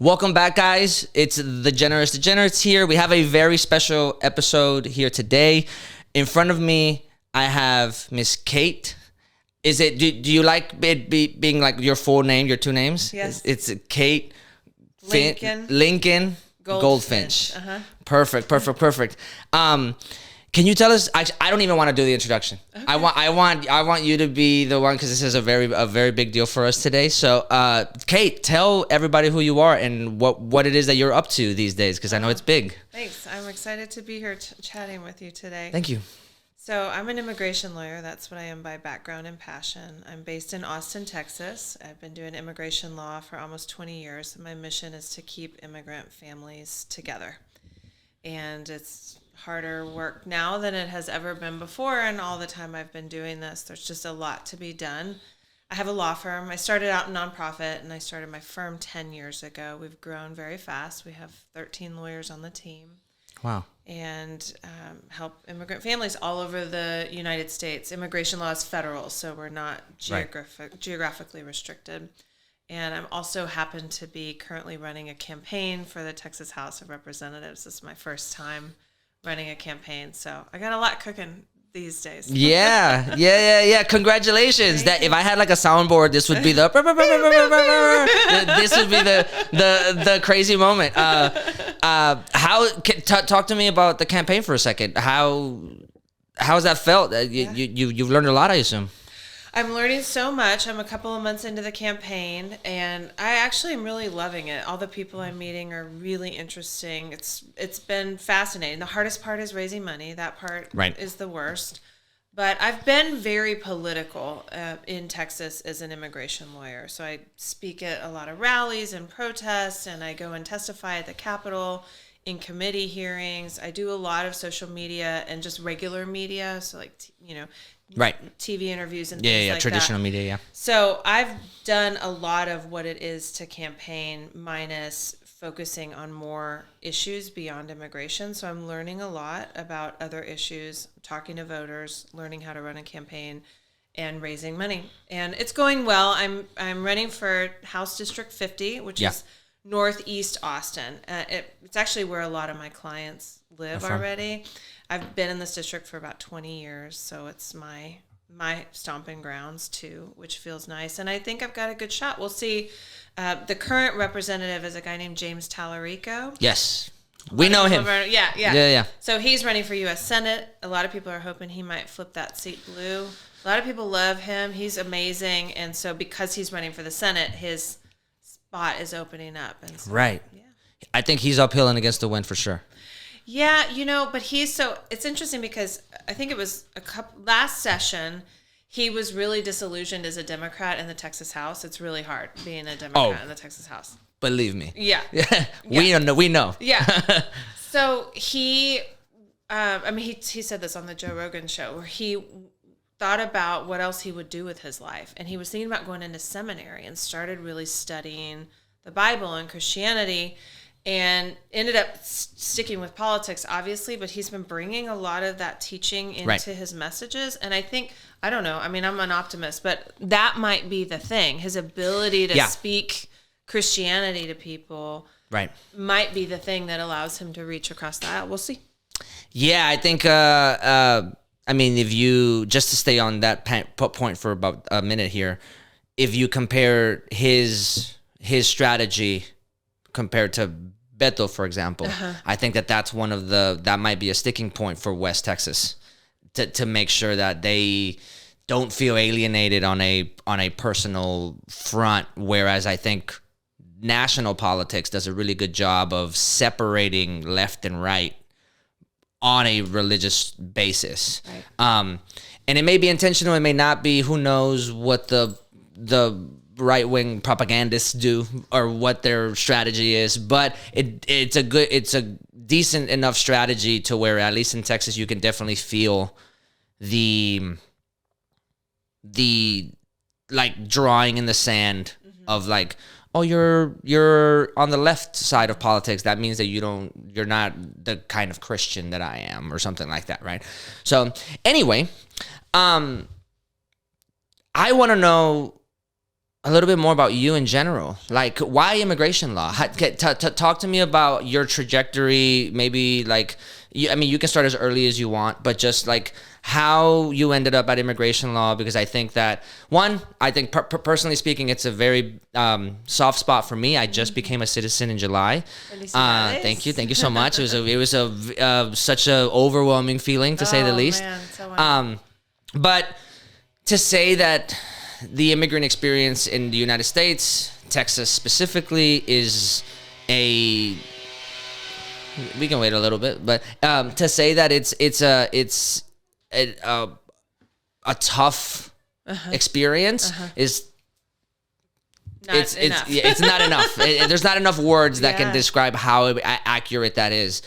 Welcome back, guys. It's the Generous Degenerates here. We have a very special episode here today. In front of me, I have Miss Kate. Is it? Do you like it being like your full name, your two names? Yes. It's Kate. Lincoln Goldfinch. Uh-huh. Perfect. Can you tell us? I don't even want to do the introduction. Okay. I want you to be the one because this is a very big deal for us today. So, Kate, tell everybody who you are and what it is that you're up to these days because I know it's big. Thanks. I'm excited to be here chatting with you today. Thank you. So I'm an immigration lawyer. That's what I am by background and passion. I'm based in Austin, Texas. I've been doing immigration law for almost 20 years. My mission is to keep immigrant families together. And it's harder work now than it has ever been before. And all the time I've been doing this, there's just a lot to be done. I have a law firm. I started out nonprofit and I started my firm 10 years ago. We've grown very fast. We have 13 lawyers on the team. Wow. And help immigrant families all over the United States. Immigration law is federal, so we're not geographically restricted. And I'm also happen to be currently running a campaign for the Texas House of Representatives. This is my first time running a campaign, so I got a lot cooking these days. Yeah. Congratulations. That if I had like a soundboard, this would be the this would be the crazy moment. Talk to me about the campaign for a second. How's that felt? You've learned a lot, I assume. I'm learning so much. I'm a couple of months into the campaign, and I actually am really loving it. All the people I'm meeting are really interesting. It's been fascinating. The hardest part is raising money. That part is the worst. But I've been very political in Texas as an immigration lawyer. So I speak at a lot of rallies and protests, and I go and testify at the Capitol in committee hearings. I do a lot of social media and just regular media. So like, TV interviews and things like traditional that. Media, yeah. So I've done a lot of what it is to campaign minus focusing on more issues beyond immigration. So I'm learning a lot about other issues, talking to voters, learning how to run a campaign and raising money. And it's going well. I'm running for House District 50, which is Northeast Austin. It's actually where a lot of my clients live already. I've been in this district for about 20 years, so it's my stomping grounds too, which feels nice. And I think I've got a good shot. We'll see. The current representative is a guy named James Talarico. Yes. We know him. Yeah. So he's running for U.S. Senate. A lot of people are hoping he might flip that seat blue. A lot of people love him. He's amazing. And so because he's running for the Senate, his spot is opening up. And so, right. Yeah. I think he's uphill and against the wind for sure. Yeah, but it's interesting because I think it was last session, he was really disillusioned as a Democrat in the Texas House. It's really hard being a Democrat in the Texas House. Believe me. Yeah. We know. Yeah. So he said this on the Joe Rogan show where he thought about what else he would do with his life. And he was thinking about going into seminary and started really studying the Bible and Christianity. And ended up sticking with politics, obviously, but he's been bringing a lot of that teaching into his messages. And I think, I don't know, I'm an optimist, but that might be the thing. His ability to speak Christianity to people might be the thing that allows him to reach across the aisle. We'll see. Yeah, I think, if you, just to stay on that point for about a minute here, if you compare his strategy compared to Beto, for example, I think that's one of that might be a sticking point for West Texas to make sure that they don't feel alienated on a personal front. Whereas I think national politics does a really good job of separating left and right on a religious basis. Right. And it may be intentional, it may not be. Who knows what the right-wing propagandists do or what their strategy is, but it's a decent enough strategy to where at least in Texas you can definitely feel the like drawing in the sand of like, oh, you're on the left side of politics, that means that you're not the kind of Christian that I am or something like that, right? So anyway, I want to know a little bit more about you in general. Like, why immigration law? Talk to me about your trajectory. Maybe like, I mean, you can start as early as you want, but just like how you ended up at immigration law. Because I think that I think personally speaking, it's a very soft spot for me. I just became a citizen in July. Thank you so much. It was such a overwhelming feeling to say the least. Man, so wonderful. But to say that the immigrant experience in the United States, Texas specifically, is we can wait a little bit, but to say that it's a tough experience is it's not enough. There's not enough words that can describe how accurate that is.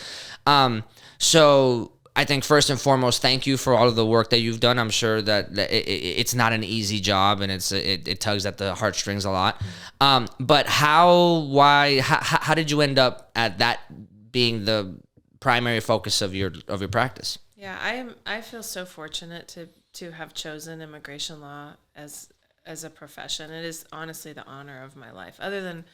So I think first and foremost, thank you for all of the work that you've done. I'm sure that it's not an easy job, and it tugs at the heartstrings a lot. But how did you end up at that being the primary focus of your practice? Yeah, I feel so fortunate to have chosen immigration law as a profession. It is honestly the honor of my life. Other than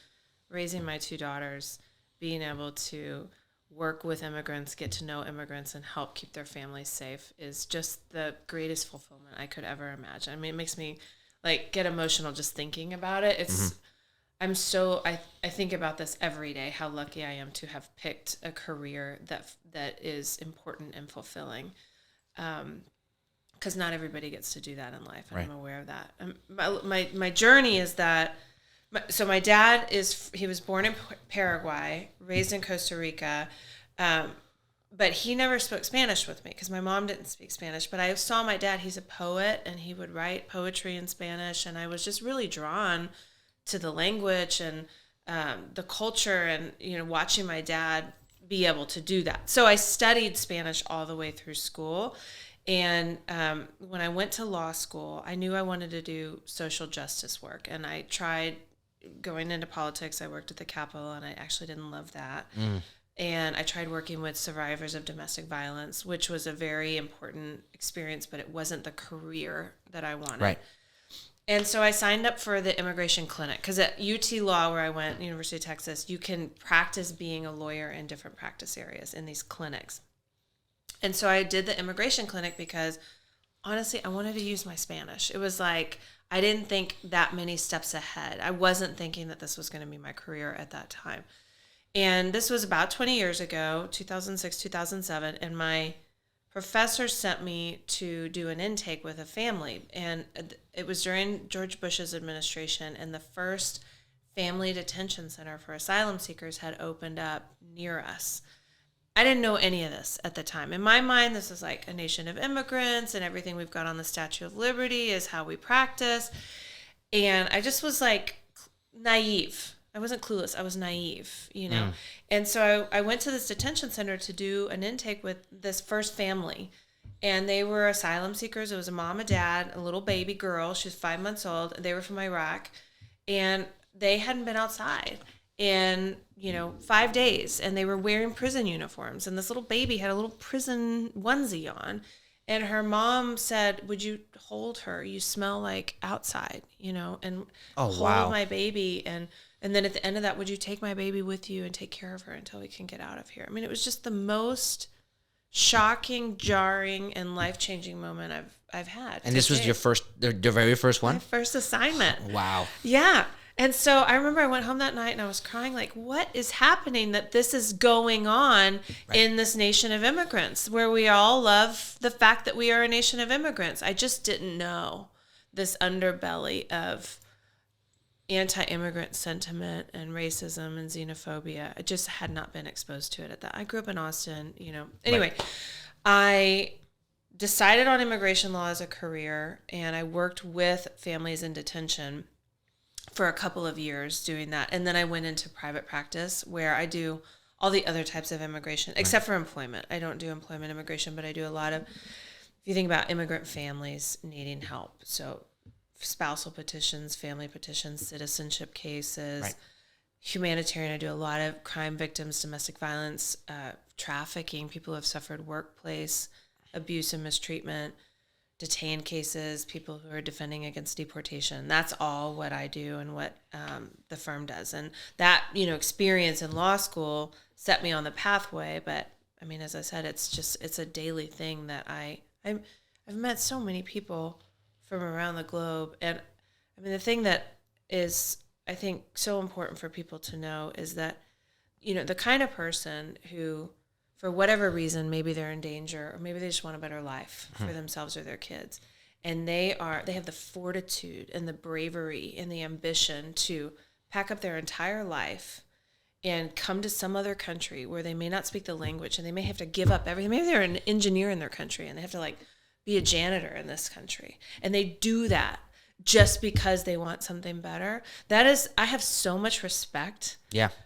raising my two daughters, being able to work with immigrants, get to know immigrants, and help keep their families safe is just the greatest fulfillment I could ever imagine. I mean, it makes me like get emotional just thinking about it. It's I think about this every day, how lucky I am to have picked a career that is important and fulfilling. Because not everybody gets to do that in life, and I'm aware of that. My journey is that. So my dad he was born in Paraguay, raised in Costa Rica, but he never spoke Spanish with me because my mom didn't speak Spanish. But I saw my dad; he's a poet, and he would write poetry in Spanish, and I was just really drawn to the language and the culture, and watching my dad be able to do that. So I studied Spanish all the way through school. And when I went to law school, I knew I wanted to do social justice work. And I tried going into politics. I worked at the Capitol, and I actually didn't love that. And I tried working with survivors of domestic violence, which was a very important experience, but it wasn't the career that I wanted. Right. And so I signed up for the immigration clinic because at UT Law, where I went, University of Texas, you can practice being a lawyer in different practice areas in these clinics. And so I did the immigration clinic because, honestly, I wanted to use my Spanish. It was like I didn't think that many steps ahead. I wasn't thinking that this was going to be my career at that time. And this was about 20 years ago, 2006, 2007, and my professor sent me to do an intake with a family. And it was during George Bush's administration, and the first family detention center for asylum seekers had opened up near us. I didn't know any of this at the time. In my mind, this is like a nation of immigrants, and everything we've got on the Statue of Liberty is how we practice. And I just was like naive. I wasn't clueless. I was naive, And so I went to this detention center to do an intake with this first family. And they were asylum seekers. It was a mom, a dad, a little baby girl. She was 5 months old. They were from Iraq. And they hadn't been outside in 5 days, and they were wearing prison uniforms, and this little baby had a little prison onesie on, and her mom said, "Would you hold her? You smell like outside," and hold my baby, and then at the end of that, "Would you take my baby with you and take care of her until we can get out of here?" I mean, it was just the most shocking, jarring, and life-changing moment I've had. And this was your very first one? My first assignment. Wow. Yeah. And so I remember I went home that night and I was crying like, what is happening that this is going on in this nation of immigrants where we all love the fact that we are a nation of immigrants? I just didn't know this underbelly of anti-immigrant sentiment and racism and xenophobia. I just had not been exposed to it at that. I grew up in Austin, Anyway, I decided on immigration law as a career, and I worked with families in detention for a couple of years doing that. And then I went into private practice where I do all the other types of immigration, except for employment. I don't do employment immigration, but I do a lot of, if you think about immigrant families needing help. So spousal petitions, family petitions, citizenship cases, humanitarian. I do a lot of crime victims, domestic violence, trafficking, people who have suffered workplace abuse and mistreatment, detained cases, people who are defending against deportation. That's all what I do and what the firm does. And that, experience in law school set me on the pathway. But I mean, as I said, it's a daily thing that I've met so many people from around the globe. And I mean, the thing that is, I think, so important for people to know is that, the kind of person who, for whatever reason, maybe they're in danger or maybe they just want a better life for themselves or their kids. And they have the fortitude and the bravery and the ambition to pack up their entire life and come to some other country where they may not speak the language and they may have to give up everything. Maybe they're an engineer in their country and they have to be a janitor in this country. And they do that just because they want something better. I have so much respect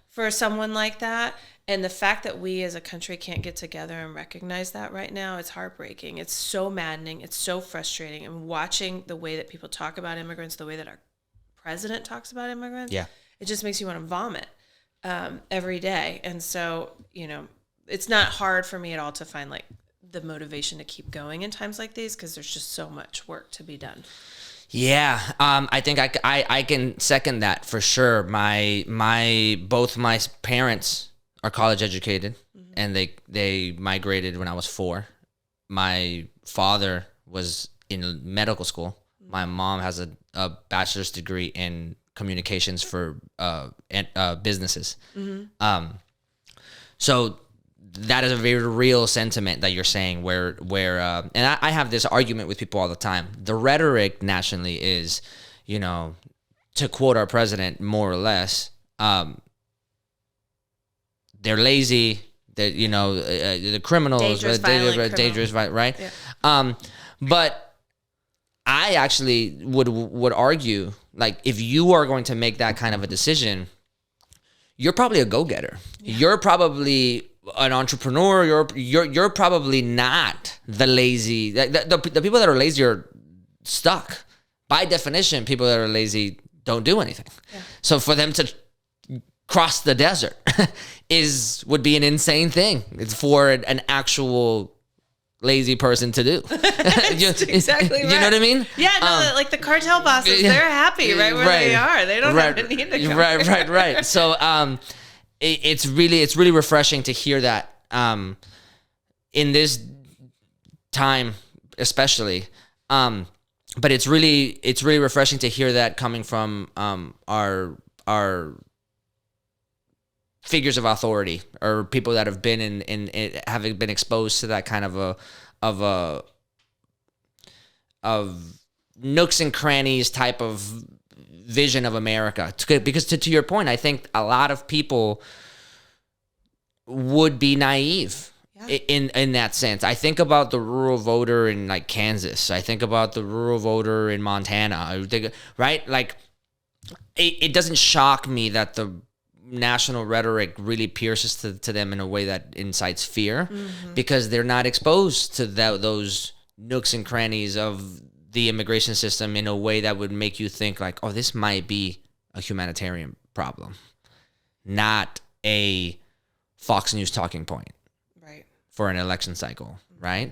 for someone like that. And the fact that we as a country can't get together and recognize that right now, it's heartbreaking. It's so maddening. It's so frustrating. And watching the way that people talk about immigrants, the way that our president talks about immigrants, it just makes you want to vomit every day. And so, it's not hard for me at all to find the motivation to keep going in times like these because there's just so much work to be done. Yeah, I think I can second that for sure. Both my parents are college educated, and they migrated when I was 4. My father was in medical school. My mom has a bachelor's degree in communications for businesses. So that is a very real sentiment that you're saying where and I have this argument with people all the time. The rhetoric nationally is, to quote our president more or less, they're lazy, that the criminals, dangerous, right? Yeah. But I actually would argue, if you are going to make that kind of a decision, you're probably a go-getter. Yeah. You're probably an entrepreneur. You're probably not the lazy. The people that are lazy are stuck. By definition, people that are lazy don't do anything. Yeah. So for them to cross the desert would be an insane thing. It's for an actual lazy person to do. That's exactly right. You know what I mean? Yeah, no, the cartel bosses, they're happy right where they are. They don't have to need to come. Right. So it's really refreshing to hear that in this time especially. But it's really refreshing to hear that coming from our figures of authority or people that have been in having been exposed to that kind of nooks and crannies type of vision of America. Because to your point, I think a lot of people would be naive in that sense. I think about the rural voter in Kansas. I think about the rural voter in Montana. Right? It doesn't shock me that the national rhetoric really pierces to them in a way that incites fear, because they're not exposed to those nooks and crannies of the immigration system in a way that would make you think oh, this might be a humanitarian problem, not a Fox News talking point, right, for an election cycle, right?